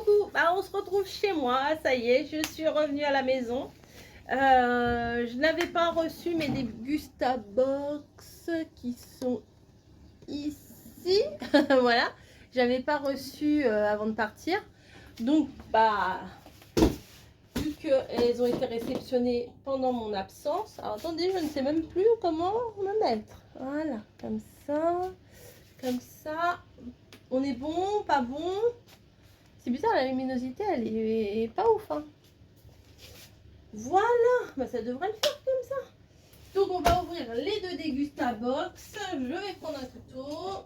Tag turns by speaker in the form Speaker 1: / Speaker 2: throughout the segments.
Speaker 1: Coucou, bah, on se retrouve chez moi, ça y est, je suis revenue à la maison. Je n'avais pas reçu mes dégustabox qui sont ici. Voilà, j'avais pas reçu avant de partir. Donc, bah, vu qu'elles ont été réceptionnées pendant mon absence. Alors, attendez, je ne sais même plus comment me mettre. Voilà, comme ça, comme ça. On est bon, pas bon? C'est bizarre, la luminosité, elle est pas ouf. Hein. Voilà, bah, ça devrait le faire comme ça. Donc, on va ouvrir les deux dégustabox. Je vais prendre un couteau.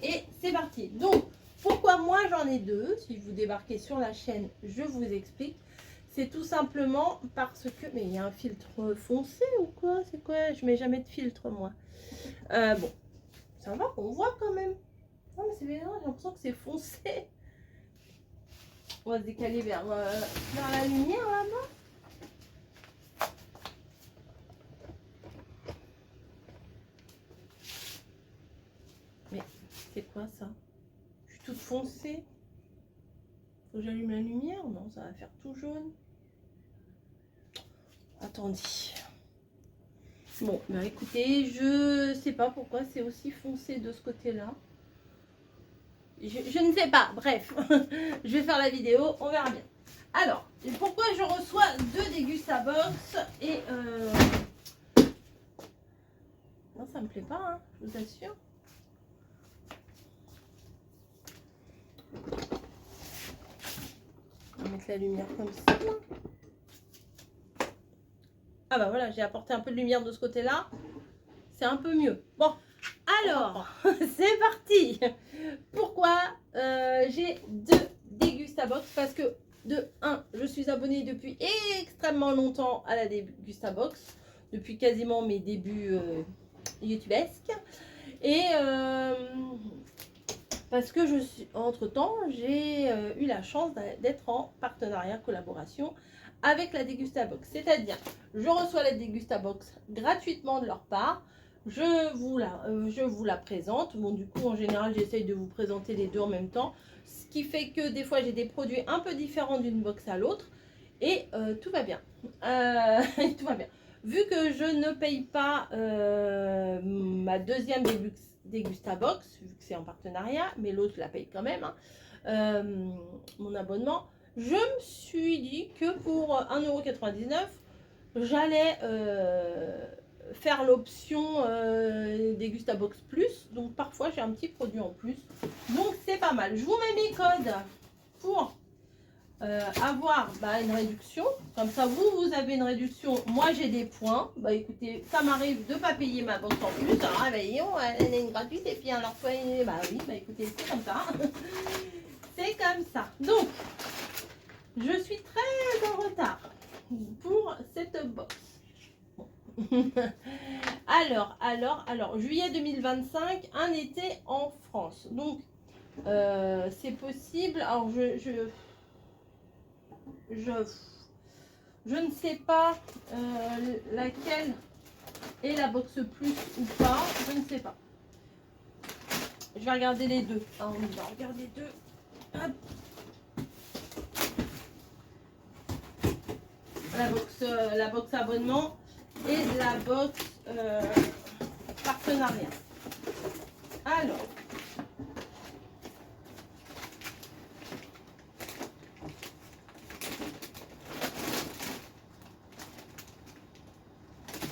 Speaker 1: Et c'est parti. Donc, pourquoi moi j'en ai deux? Si vous débarquez sur la chaîne, je vous explique. C'est tout simplement parce que... Mais il y a un filtre foncé ou quoi? C'est quoi? Je mets jamais de filtre, moi. Bon, ça va, on voit quand même. Non, mais c'est bien, j'ai l'impression que c'est foncé. On va se décaler vers la lumière là-bas. Mais c'est quoi ça? Je suis toute foncée. Faut que j'allume la lumière? Non, ça va faire tout jaune. Attendez. Bon, bah écoutez, je sais pas pourquoi c'est aussi foncé de ce côté-là. Je ne sais pas, bref. Je vais faire la vidéo, on verra bien. Alors, pourquoi je reçois deux dégustabox et non, ça me plaît pas, hein, je vous assure. On va mettre la lumière comme ça. Ah bah voilà, j'ai apporté un peu de lumière de ce côté-là. C'est un peu mieux. Bon, alors, c'est parti. Pourquoi j'ai deux dégustabox? Parce que, de 1, je suis abonnée depuis extrêmement longtemps à la dégustabox. Depuis quasiment mes débuts youtubesques. Et parce que je suis, entre-temps, j'ai eu la chance d'être en partenariat, collaboration avec la Dégustabox. C'est-à-dire, je reçois la Dégustabox gratuitement de leur part. Je vous la présente. Bon, du coup, en général, j'essaye de vous présenter les deux en même temps. Ce qui fait que des fois, j'ai des produits un peu différents d'une box à l'autre. Et tout va bien. Tout va bien. Vu que je ne paye pas ma deuxième Dégustabox, vu que c'est en partenariat, mais l'autre, je la paye quand même, hein, mon abonnement, je me suis dit que pour 1,99 €, j'allais faire l'option Dégustabox Plus. Donc parfois, j'ai un petit produit en plus. Donc c'est pas mal. Je vous mets mes codes pour avoir une réduction. Comme ça, vous avez une réduction. Moi, j'ai des points. Bah écoutez, ça m'arrive de ne pas payer ma box en plus. Alors, voyons, elle est une gratuite. Et puis, alors, bah oui, bah écoutez, c'est comme ça. C'est comme ça. Donc, je suis très en retard pour cette box. Bon. alors, juillet 2025, un été en France. Donc, c'est possible. Alors, je ne sais pas laquelle est la box plus ou pas. Je ne sais pas. Je vais regarder les deux. Ah, on va regarder deux. Hop. La box abonnement et la box partenariat. Alors.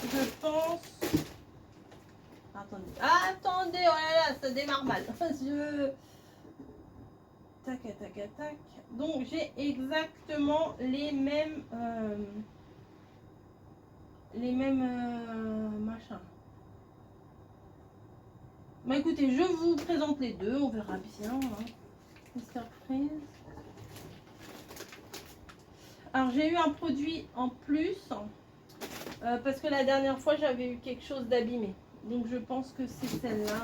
Speaker 1: Je pense. Attendez, oh là là, ça démarre mal. Tac, tac, tac. Donc j'ai exactement les mêmes machins. Bah écoutez, je vous présente les deux, on verra bien. Hein. Surprise. Alors j'ai eu un produit en plus. Parce que la dernière fois j'avais eu quelque chose d'abîmé, donc je pense que c'est celle-là.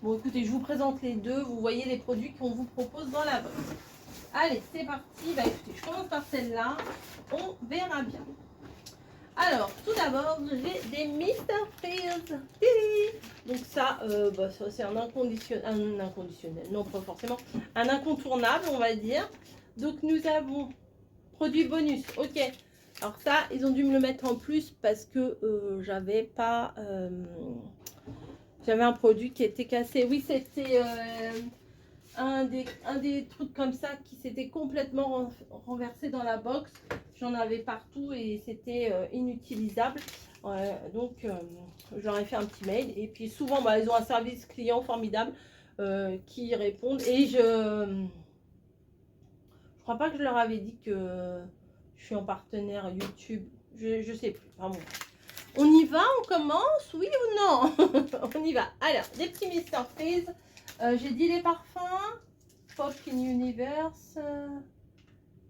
Speaker 1: Bon écoutez, je vous présente les deux, vous voyez les produits qu'on vous propose dans la box. Allez, c'est parti. Bah écoutez, je commence par celle-là, on verra bien. Alors, tout d'abord, j'ai des Mr. Freeze. Donc ça, ça c'est un inconditionnel, non pas forcément, un incontournable, on va dire. Donc nous avons produit bonus, ok. Alors ça, ils ont dû me le mettre en plus parce que j'avais pas, j'avais un produit qui était cassé. Oui, c'était un des trucs comme ça qui s'était complètement renversé dans la box. J'en avais partout et c'était inutilisable. Donc, je leur ai fait un petit mail. Et puis souvent, ils ont un service client formidable qui répondent. Et je crois pas que je leur avais dit que je suis en partenaire YouTube. Je sais plus. Enfin, bon. On y va, on commence, oui ou non? On y va. Alors, des petits Mr. Freeze. J'ai dit les parfums. Pop in Universe.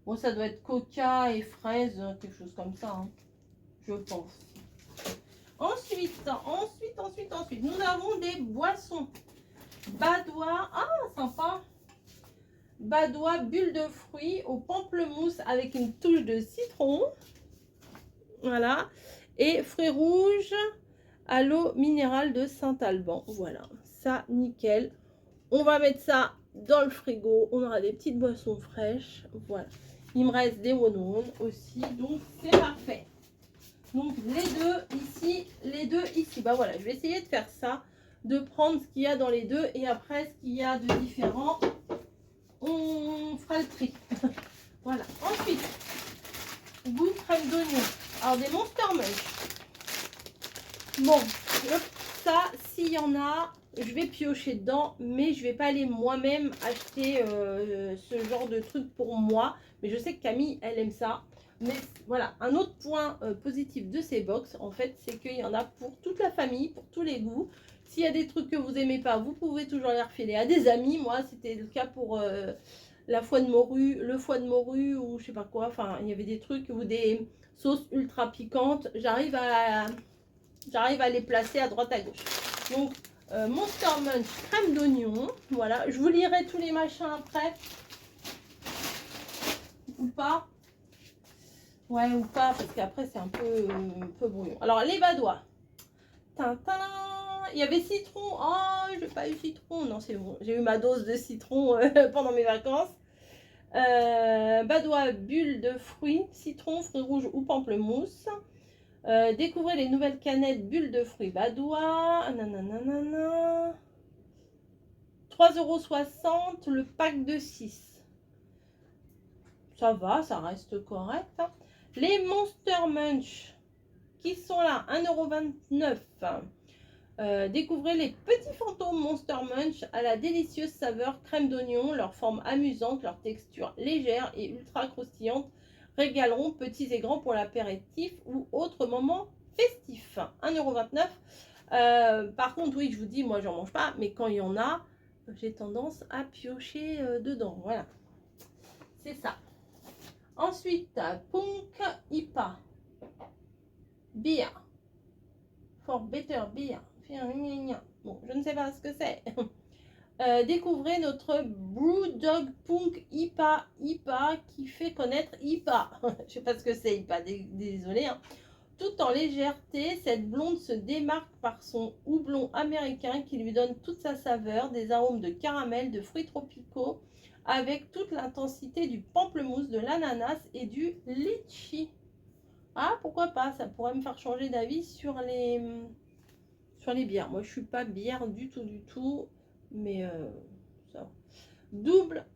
Speaker 1: Bon, ça doit être coca et fraise, quelque chose comme ça, hein, je pense. Ensuite, nous avons des boissons. Badois, ah, sympa. Badois bulle de fruits au pamplemousse avec une touche de citron. Voilà. Et fruits rouges à l'eau minérale de Saint-Alban. Voilà, ça, nickel. On va mettre ça dans le frigo. On aura des petites boissons fraîches. Voilà. Il me reste des Wonwon aussi. Donc, c'est parfait. Donc, les deux ici. Bah voilà, je vais essayer de faire ça. De prendre ce qu'il y a dans les deux. Et après, ce qu'il y a de différent, on fera le tri. Voilà. Ensuite, goût crème d'oignon. Alors, des Monster Munch. Bon, ça, s'il y en a, je vais piocher dedans, mais je vais pas aller moi-même acheter ce genre de truc pour moi. Mais je sais que Camille, elle aime ça. Mais voilà, un autre point positif de ces box, en fait, c'est qu'il y en a pour toute la famille, pour tous les goûts. S'il y a des trucs que vous aimez pas, vous pouvez toujours les refiler à des amis. Moi, c'était le cas pour la foie de morue, le foie de morue ou je sais pas quoi. Enfin, il y avait des trucs ou des sauces ultra piquantes. J'arrive à les placer à droite à gauche. Donc, Monster Munch crème d'oignon. Voilà, je vous lirai tous les machins après. Ou pas. Ouais, ou pas, parce qu'après, c'est un peu brouillon. Alors, les badois. Tintin. Il y avait citron. Oh, j'ai pas eu citron. Non, c'est bon. J'ai eu ma dose de citron pendant mes vacances. Badois bulle de fruits, citron, fruits rouges ou pamplemousse. Découvrez les nouvelles canettes bulles de fruits Badois. 3,60 € le pack de 6. Ça va, ça reste correct. Hein. Les Monster Munch qui sont là, 1,29 €. Découvrez les petits fantômes Monster Munch à la délicieuse saveur crème d'oignon. Leur forme amusante, leur texture légère et ultra croustillante régaleront petits et grands pour l'apéritif ou autre moment festif. 1,29 €. Par contre, oui, je vous dis, moi, j'en mange pas, mais quand il y en a, j'ai tendance à piocher dedans. Voilà, c'est ça. Ensuite, Punk IPA. Beer. For better beer. Bon, je ne sais pas ce que c'est. Découvrez notre Brewdog Punk IPA. IPA qui fait connaître IPA. Je ne sais pas ce que c'est IPA, désolé. Hein. Tout en légèreté, cette blonde se démarque par son houblon américain qui lui donne toute sa saveur, des arômes de caramel, de fruits tropicaux, avec toute l'intensité du pamplemousse, de l'ananas et du litchi. Ah, pourquoi pas, ça pourrait me faire changer d'avis sur les bières. Moi, je suis pas bière du tout, mais ça va. Double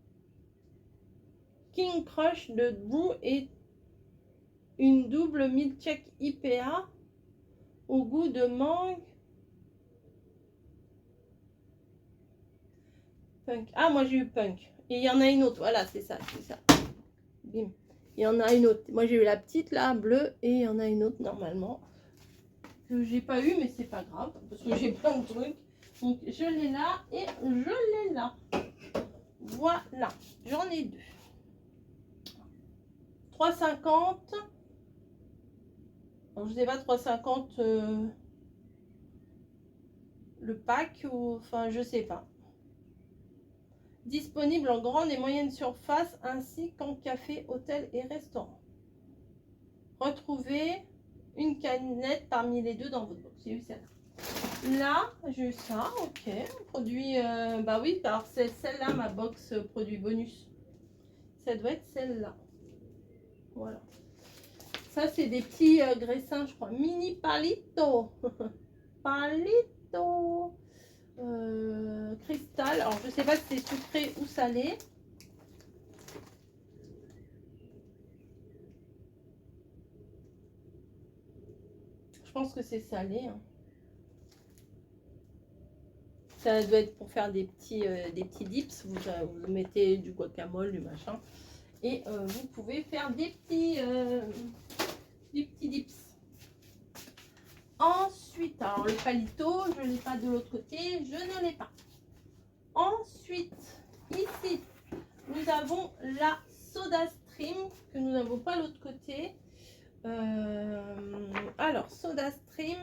Speaker 1: King Crush de Brew et une double milkshake IPA au goût de mangue. Punk. Ah, moi j'ai eu Punk. Et il y en a une autre. Voilà, c'est ça. Bim. Il y en a une autre. Moi j'ai eu la petite là, bleue, et il y en a une autre normalement. Que j'ai pas eu, mais c'est pas grave. Parce que j'ai plein de trucs. Donc je l'ai là et je l'ai là. Voilà. J'en ai deux. 3,50. Alors, je sais pas, 3,50 le pack ou enfin je sais pas. Disponible en grande et moyenne surface ainsi qu'en café, hôtel et restaurant. Retrouvez une canette parmi les deux dans votre box. J'ai eu celle-là. Là, j'ai eu ça, ok. Produit, bah oui, alors c'est celle-là, ma box produit bonus. Ça doit être celle-là. Voilà. Ça, c'est des petits graissins, je crois. Mini palito. Palito. Cristal. Alors, je sais pas si c'est sucré ou salé. Je pense que c'est salé. Hein. Ça doit être pour faire des petits dips. Vous mettez du guacamole, du machin. Et vous pouvez faire des petits dips. Ensuite, alors le palito, je ne l'ai pas de l'autre côté. Je ne l'ai pas. Ensuite, ici, nous avons la Soda Stream que nous n'avons pas l'autre côté. Alors, Soda Stream,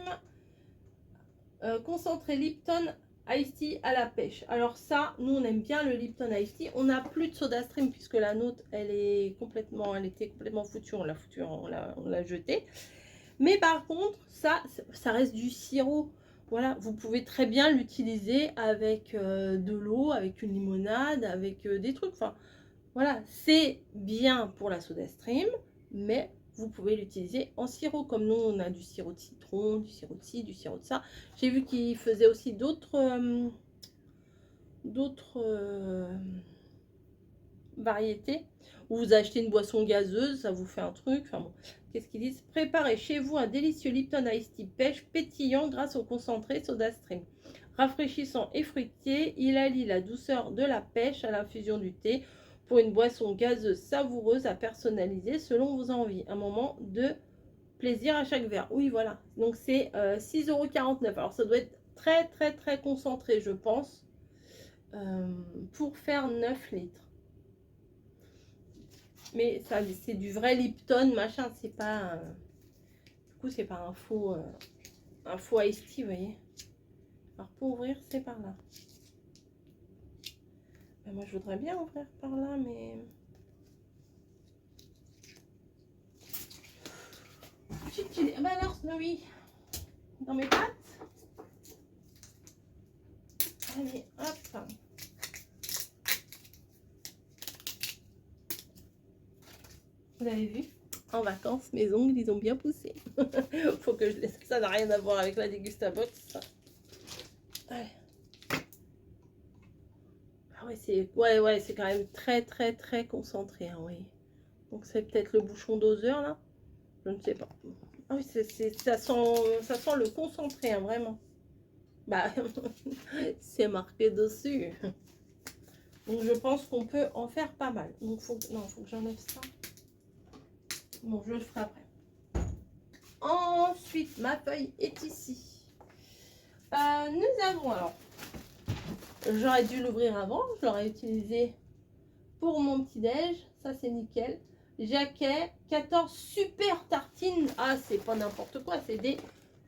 Speaker 1: concentré Lipton Ice Tea à la pêche. Alors ça, nous on aime bien le Lipton Ice Tea. On n'a plus de Soda Stream puisque la nôtre, elle était complètement foutue. On l'a jetée. Mais par contre, ça reste du sirop. Voilà, vous pouvez très bien l'utiliser avec de l'eau, avec une limonade, avec des trucs. Enfin, voilà, c'est bien pour la Soda Stream, mais vous pouvez l'utiliser en sirop. Comme nous, on a du sirop de citron, du sirop de ci, du sirop de ça. J'ai vu qu'ils faisaient aussi d'autres variétés. Où vous achetez une boisson gazeuse, ça vous fait un truc. Enfin bon, qu'est-ce qu'ils disent? Préparez chez vous un délicieux Lipton Ice Tea pêche pétillant grâce au concentré Soda Stream. Rafraîchissant et fruitier, il allie la douceur de la pêche à l'infusion du thé pour une boisson gazeuse savoureuse à personnaliser selon vos envies. Un moment de plaisir à chaque verre. Oui, voilà. Donc c'est 6,49 €. Alors ça doit être très très très concentré, je pense, pour faire 9 litres. Mais ça, c'est du vrai Lipton, machin. C'est pas... du coup, c'est pas un faux Ice Tea, vous voyez. Alors, pour ouvrir, c'est par là. Ben, moi, je voudrais bien ouvrir par là, mais... Ben alors, Snowy, dans mes pattes. Allez, hop. Vous avez vu? En vacances, mes ongles, ils ont bien poussé. Faut que je laisse. Ça n'a rien à voir avec la Degustabox. Allez. Ah ouais, c'est quand même très très très concentré, hein, oui. Donc c'est peut-être le bouchon doseur là. Je ne sais pas. Ah oui, ça sent le concentré, hein, vraiment. Bah, c'est marqué dessus. Donc je pense qu'on peut en faire pas mal. Donc faut que j'enlève ça. Bon, je le ferai après. Ensuite, ma feuille est ici. Nous avons alors, j'aurais dû l'ouvrir avant, je l'aurais utilisé pour mon petit déj, ça c'est nickel. Jaquet, 14 super tartines. Ah, c'est pas n'importe quoi, c'est des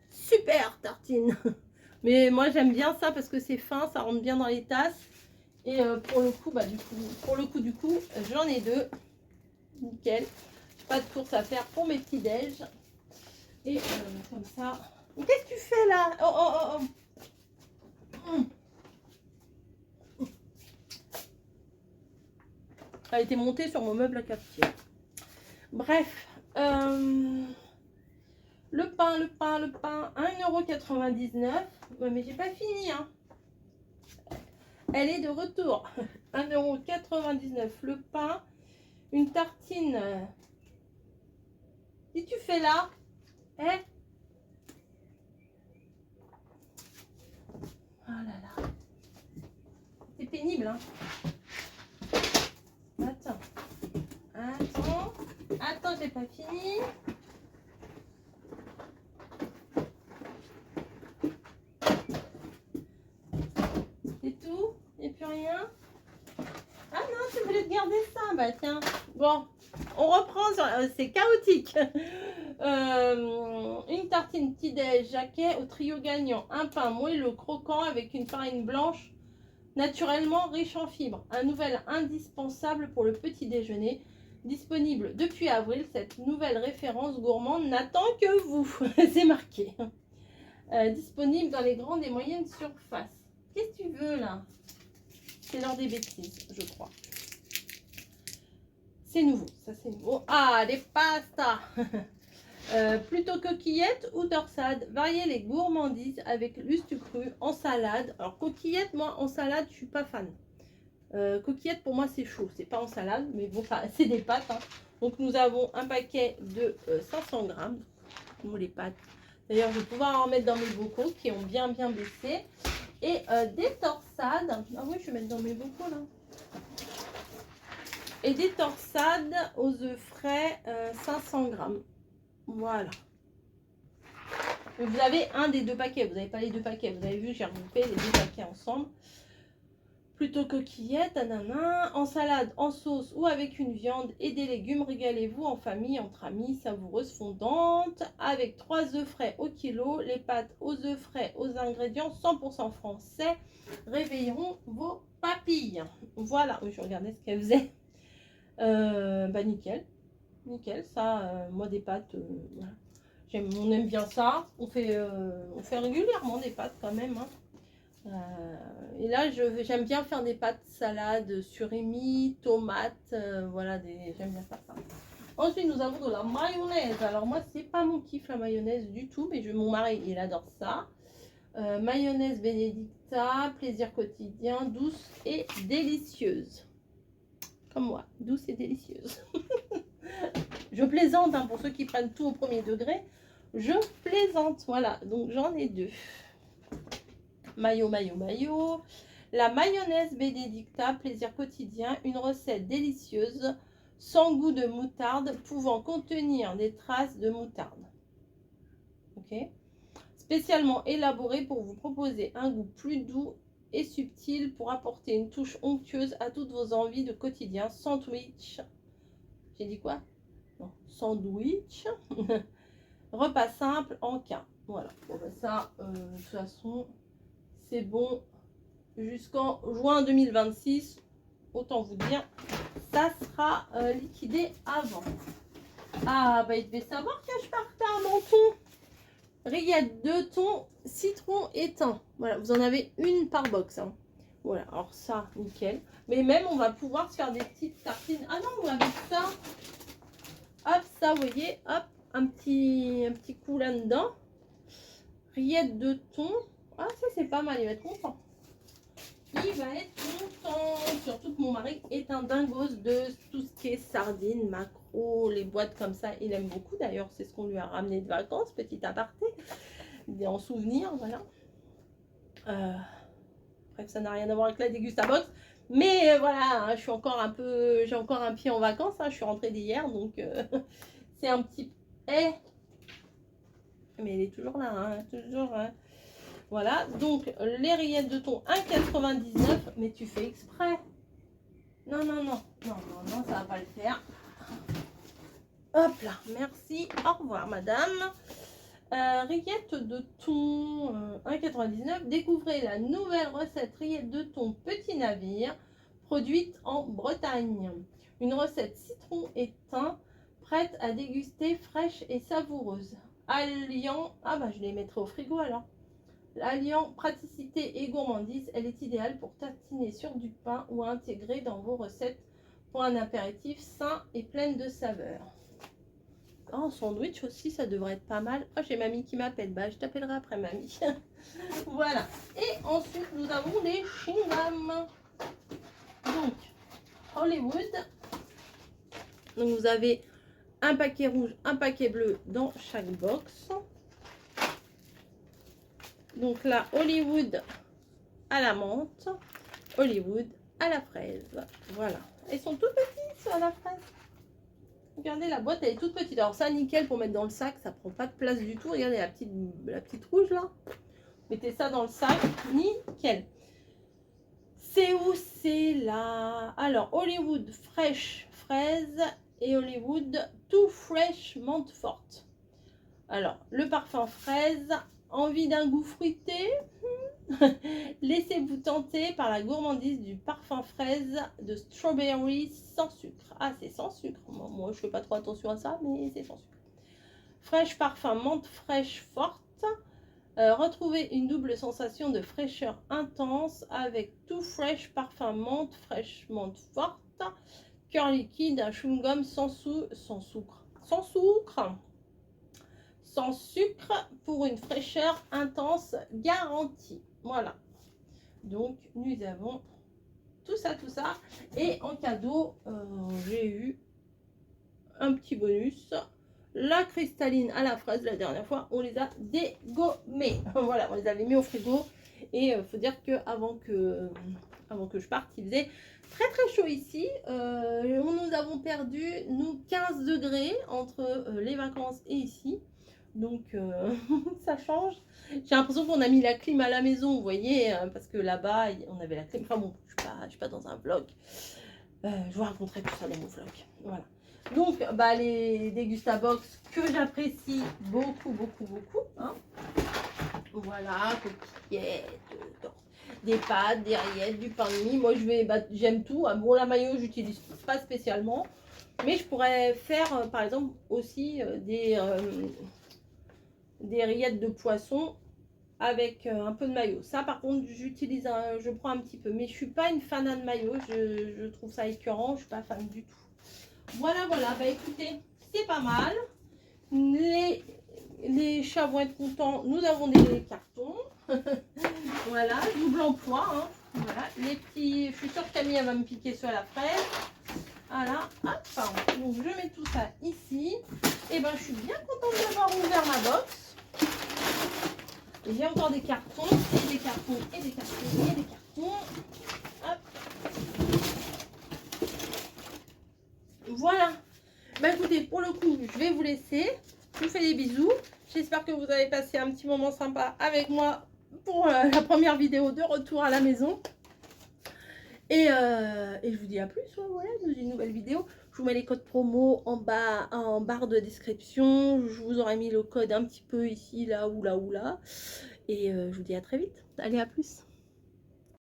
Speaker 1: super tartines. Mais moi j'aime bien ça parce que c'est fin, ça rentre bien dans les tasses. Et pour le coup, du coup, j'en ai deux. Nickel. Pas de course à faire pour mes petits déj. Et comme ça. Qu'est-ce que tu fais là? Oh. Elle a été montée sur mon meuble à cafetière. Bref. Le pain. 1,99 €. Ouais, mais j'ai pas fini. Hein. Elle est de retour. 1,99 € le pain. Une tartine. Si tu fais là. Eh? Oh là là. C'est pénible, hein. Attends, j'ai pas fini. C'est tout? Il n'y a plus rien? Ah non, tu voulais te garder ça? Bah tiens. Bon, on reprend. C'est chaotique. Une tartine petit-déj jaquet au trio gagnant. Un pain moelleux croquant avec une farine blanche naturellement riche en fibres. Un nouvel indispensable pour le petit déjeuner. Disponible depuis avril, cette nouvelle référence gourmande n'attend que vous. C'est marqué. Disponible dans les grandes et moyennes surfaces. Qu'est-ce que tu veux là? C'est l'heure des bêtises, je crois. C'est nouveau, ça c'est nouveau. Ah, des pastas. Plutôt coquillettes ou torsade, variez les gourmandises avec lustre cru en salade. Alors coquillettes, moi en salade, je suis pas fan. Coquillettes pour moi c'est chaud, c'est pas en salade, mais bon, c'est des pâtes. Hein. Donc nous avons un paquet de 500 grammes. Nous les pâtes. D'ailleurs, je vais pouvoir en mettre dans mes bocaux qui ont bien baissé. Et des torsades. Ah oui, je vais mettre dans mes bocaux là. Et des torsades aux œufs frais, 500 grammes. Voilà. Vous avez un des deux paquets, vous n'avez pas les deux paquets. Vous avez vu, j'ai regroupé les deux paquets ensemble. Plutôt coquillettes, ananas, en salade, en sauce ou avec une viande et des légumes. Régalez-vous en famille, entre amis, savoureuse, fondante. Avec 3 œufs frais au kilo, les pâtes aux œufs frais, aux ingrédients 100% français. Réveilleront vos papilles. Voilà, je regardais ce qu'elle faisait. Bah nickel. Nickel, ça, moi des pâtes, voilà. On aime bien ça. On fait régulièrement des pâtes quand même. Hein. Et là, j'aime bien faire des pâtes salades, surimi, tomates. Voilà, j'aime bien faire ça. Ensuite, nous avons de la mayonnaise. Alors moi, c'est pas mon kiff la mayonnaise du tout, mais mon mari, il adore ça. Mayonnaise Benedicta, plaisir quotidien, douce et délicieuse. Comme moi, douce et délicieuse. Je plaisante, hein, pour ceux qui prennent tout au premier degré. Je plaisante, voilà. Donc, j'en ai 2. Mayo. La mayonnaise Benedicta, plaisir quotidien. Une recette délicieuse, sans goût de moutarde, pouvant contenir des traces de moutarde. Ok. Spécialement élaborée pour vous proposer un goût plus doux et subtil pour apporter une touche onctueuse à toutes vos envies de quotidien. Sandwich. J'ai dit quoi? Non, sandwich. Repas simple en cas. Voilà. Bon, ben ça, de toute façon, c'est bon jusqu'en juin 2026. Autant vous dire, ça sera liquidé avant. Ah, bah il devait savoir que je partais un menton. Rillettes de thon, citron et thym. Voilà, vous en avez une par box. Hein. Voilà, alors ça, nickel. Mais même, on va pouvoir se faire des petites tartines. Ah non, avec ça. Hop, ça, vous voyez, hop, un petit coup là-dedans. Rillettes de thon. Ah, ça, c'est pas mal, il va être content. Il va être content. Surtout que mon mari est un dingos de tout ce qui est sardines, maquereaux, les boîtes comme ça. Il aime beaucoup. D'ailleurs, c'est ce qu'on lui a ramené de vacances, petit aparté. En souvenir, voilà. Bref, ça n'a rien à voir avec la Dégustabox. Mais voilà, je suis encore un peu... J'ai encore un pied en vacances. Hein, je suis rentrée d'hier, donc c'est un petit... Eh, mais elle est toujours là, hein, toujours... Hein. Voilà, donc les rillettes de thon 1,99. Mais tu fais exprès. Non, ça va pas le faire. Hop là, merci, au revoir madame. Rillettes de thon 1,99. Découvrez la nouvelle recette rillettes de thon petit navire, produite en Bretagne. Une recette citron et thym, prête à déguster, fraîche et savoureuse. Alliant, ah bah je les mettrai au frigo alors. Alliant praticité et gourmandise, elle est idéale pour tartiner sur du pain ou à intégrer dans vos recettes pour un apéritif sain et plein de saveurs. Oh, sandwich aussi, ça devrait être pas mal. Oh, j'ai mamie qui m'appelle. Bah, je t'appellerai après, mamie. Voilà. Et ensuite, nous avons les chewing-gums. Donc, Hollywood. Donc, vous avez un paquet rouge, un paquet bleu dans chaque box. Donc là, Hollywood à la menthe, Hollywood à la fraise. Voilà. Ils sont tout petits, ceux à la fraise. Regardez, la boîte, elle est toute petite. Alors ça, nickel pour mettre dans le sac. Ça prend pas de place du tout. Regardez la petite rouge, là. Mettez ça dans le sac. Nickel. C'est où? C'est là. Alors, Hollywood Fresh Fraise et Hollywood Too Fresh Menthe Forte. Alors, le parfum fraise Envie d'un goût fruité? Laissez-vous tenter par la gourmandise du parfum fraise de strawberry sans sucre. Ah, c'est sans sucre. Moi, je fais pas trop attention à ça, mais c'est sans sucre. Fraîche parfum menthe fraîche forte. Retrouvez une double sensation de fraîcheur intense avec tout fresh parfum menthe fraîche menthe forte. Cœur liquide, un chewing-gum sans sucre. Sans sucre pour une fraîcheur intense garantie. Voilà. Donc, nous avons tout ça. Et en cadeau, j'ai eu un petit bonus. La cristalline à la fraise, la dernière fois, on les a dégommés. Voilà, on les avait mis au frigo. Et il faut dire que avant que je parte, il faisait très chaud ici. Nous avons perdu, nous, 15 degrés entre les vacances et ici. Donc, ça change. J'ai l'impression qu'on a mis la clim à la maison, vous voyez, parce que là-bas, on avait la clim. Enfin bon, je suis pas dans un vlog. Je vous raconterai tout ça dans mon vlog. Voilà. Donc, les Dégustabox que j'apprécie beaucoup. Hein. Voilà, coquillettes, des pâtes, des rillettes, du pain de mie. Moi, j'aime tout. Bon, la mayo, j'utilise pas spécialement. Mais je pourrais faire, par exemple, aussi des rillettes de poisson avec un peu de mayo. Ça, par contre, je prends un petit peu. Mais je suis pas une fan de mayo. Je trouve ça écœurant. Je suis pas fan du tout. Voilà. Écoutez, c'est pas mal. Les chats vont être contents. Nous avons des cartons. Voilà, double emploi. Hein. Voilà, les petits. Je suis sûre que Camille va me piquer sur la fraise. Voilà, hop. Donc je mets tout ça ici. Et je suis bien contente d'avoir ouvert ma box. J'ai encore des cartons, et des cartons, et des cartons, et des cartons. Hop. Voilà. Écoutez, pour le coup, je vais vous laisser. Je vous fais des bisous. J'espère que vous avez passé un petit moment sympa avec moi pour la première vidéo de retour à la maison. Et je vous dis à plus, voilà, dans une nouvelle vidéo. Je vous mets les codes promo en bas, en barre de description. Je vous aurai mis le code un petit peu ici, là ou là. Et je vous dis à très vite. Allez, à plus.